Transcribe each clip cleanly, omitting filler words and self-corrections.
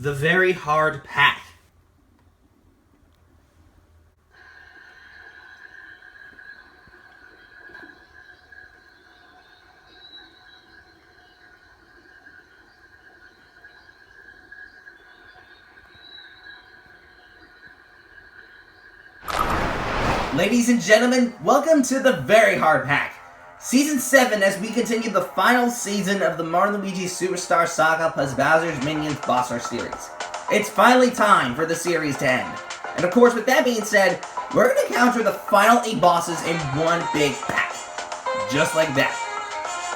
The Very Hard Pack. Ladies and gentlemen, welcome to The Very Hard Pack. Season 7 as we continue the final season of the Mario & Luigi Superstar Saga plus Bowser's Minions Boss Rush series. It's finally time for the series to end. And of course, with that being said, we're going to counter the final 8 bosses in one big pack. Just like that.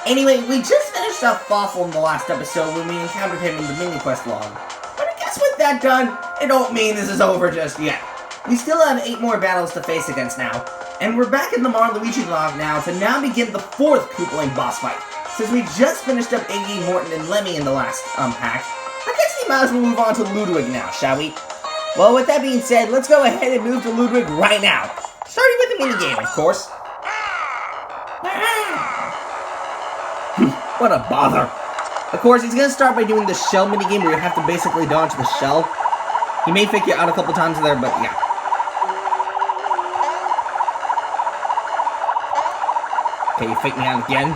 Anyway, we just finished off Fossil in the last episode when we encountered him in the mini quest log. But I guess with that done, it don't mean this is over just yet. We still have 8 more battles to face against now, and we're back in the Mario & Luigi log now to now begin the 4th Koopaling boss fight. Since we just finished up Iggy, Morton, and Lemmy in the last pack, I guess we might as well move on to Ludwig now, shall we? Well, with that being said, let's go ahead and move to Ludwig right now. Starting with the minigame, of course. What a bother. Of course, he's going to start by doing the shell minigame where you have to basically dodge the shell. He may fake you out a couple times there, but yeah. Okay, you fake me out again.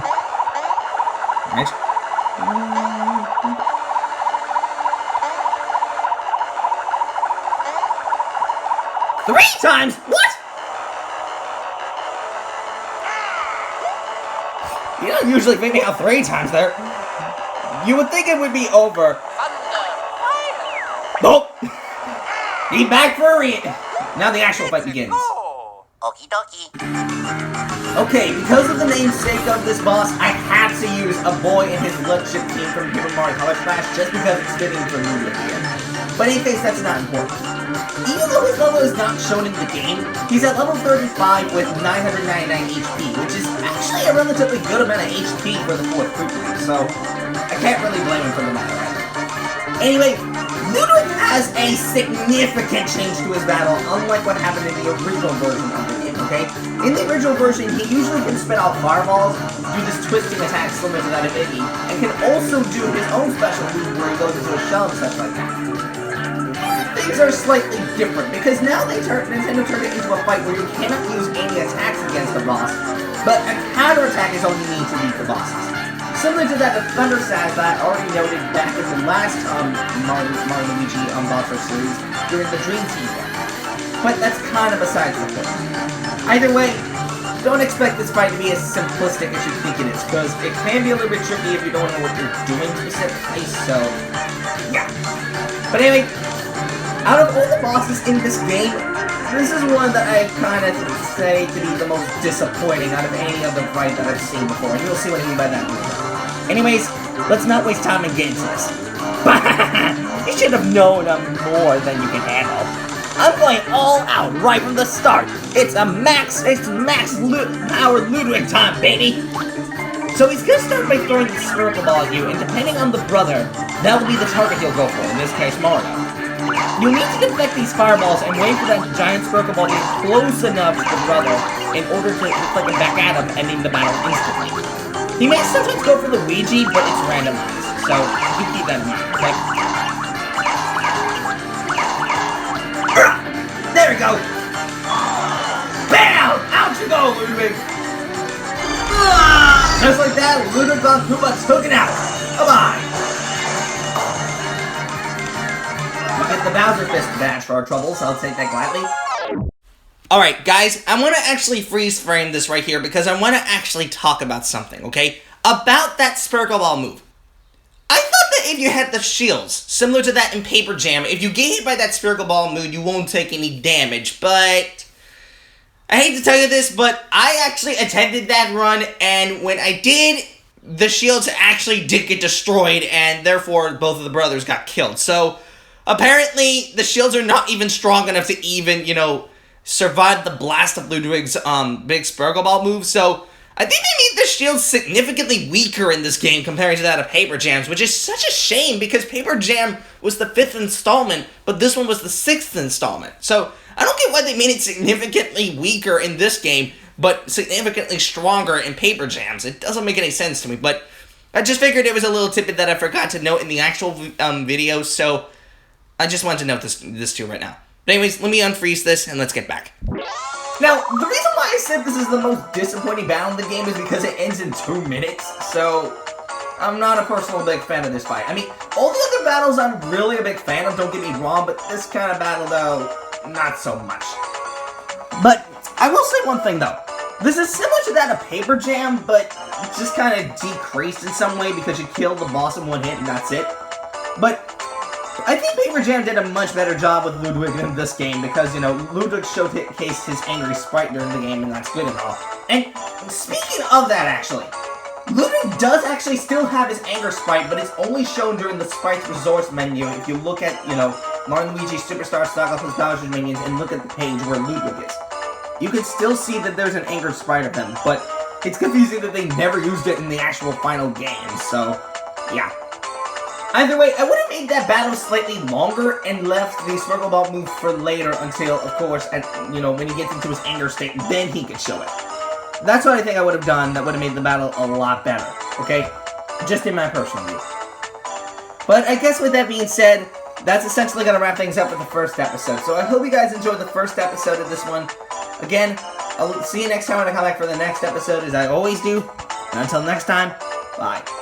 Alright. 3 times? What? You don't usually fake me out 3 times there. You would think it would be over. Nope. Be back for a read. Now the actual fight begins. Okie dokie. Okay, because of the namesake of this boss, I had to use a boy and his Bloodship team from Super Mario Color Splash just because it's fitting for Luigi here. But in any case, that's not important. Even though his level is not shown in the game, he's at level 35 with 999 HP, which is actually a relatively good amount of HP for the 4th Koopaling, so I can't really blame him for the matter. Anyway, Ludwig has a significant change to his battle, unlike what happened in the original version of the game, okay? In the original version, he usually can spit out fireballs, do this twisting attack similar to that of Iggy, and can also do his own special move where he goes into a shell and such like that. Things are slightly different, because now Nintendo turned it into a fight where you cannot use any attacks against the boss, but a counterattack is all you need to beat the bosses. Similar to that of Thunder Saga that I already noted back in the last Mario & Luigi Boss Rush series during the Dream Team one. But that's kind of besides the point. Either way, don't expect this fight to be as simplistic as you think it is, because it can be a little bit tricky if you don't know what you're doing specifically, so yeah. But anyway, out of all the bosses in this game, this is one that I kind of say to be the most disappointing out of any other fight that I've seen before, and you'll see what I mean by that later. Anyways, let's not waste time and get into this. You should have known more than you can handle. I'm going all out right from the start. It's max power Ludwig time, baby. So he's gonna start by throwing the spherical ball at you, and depending on the brother, that will be the target he'll go for, in this case Mario. You need to deflect these fireballs and wait for that giant spherical ball to get close enough to the brother in order to deflect it back at him and end the battle instantly. He may sometimes go for Luigi, but it's randomized, so you keep that in mind, okay? There we go! BAM! Out you go, Ludwig! Just like that, Ludwig von Koopa took it out! Bye-bye! We get the Bowser Fist badge for our troubles, I'll take that gladly. Alright, guys, I want to actually freeze frame this right here because I want to actually talk about something, okay? About that spherical ball move. I thought that if you had the shields, similar to that in Paper Jam, if you get hit by that spherical ball move, you won't take any damage, but I hate to tell you this, but I actually attended that run, and when I did, the shields actually did get destroyed, and therefore both of the brothers got killed. So, apparently, the shields are not even strong enough to even, survive the blast of Ludwig's big spherical ball move, so I think they made the shields significantly weaker in this game compared to that of Paper Jam's, which is such a shame because Paper Jam was the 5th installment, but this one was the 6th installment. So, I don't get why they made it significantly weaker in this game, but significantly stronger in Paper Jam's. It doesn't make any sense to me, but I just figured it was a little tidbit that I forgot to note in the actual video, so I just wanted to note this to you right now. But anyways, let me unfreeze this and let's get back. Now, the reason why I said this is the most disappointing battle in the game is because it ends in 2 minutes, so I'm not a personal big fan of this fight. I mean, all the other battles I'm really a big fan of, don't get me wrong, but this kind of battle, though, not so much. But I will say one thing, though. This is similar to that of Paper Jam, but just kind of decreased in some way because you killed the boss in 1 hit and that's it. But I think Paper Jam did a much better job with Ludwig in this game because, you know, Ludwig showcased his angry sprite during the game, and that's good and all. And speaking of that, actually, Ludwig does actually still have his anger sprite, but it's only shown during the Sprite's Resource menu. If you look at, you know, Mario & Luigi Superstar Saga plus Bowser's Minions and look at the page where Ludwig is, you can still see that there's an anger sprite of him, but it's confusing that they never used it in the actual final game, so, yeah. Either way, I would have made that battle slightly longer and left the Sparkle Ball move for later until, of course, you know, when he gets into his anger state, then he could show it. That's what I think I would have done that would have made the battle a lot better, okay? Just in my personal view. But I guess with that being said, that's essentially going to wrap things up with the first episode. So I hope you guys enjoyed the first episode of this one. Again, I'll see you next time when I come back for the next episode, as I always do. And until next time, bye.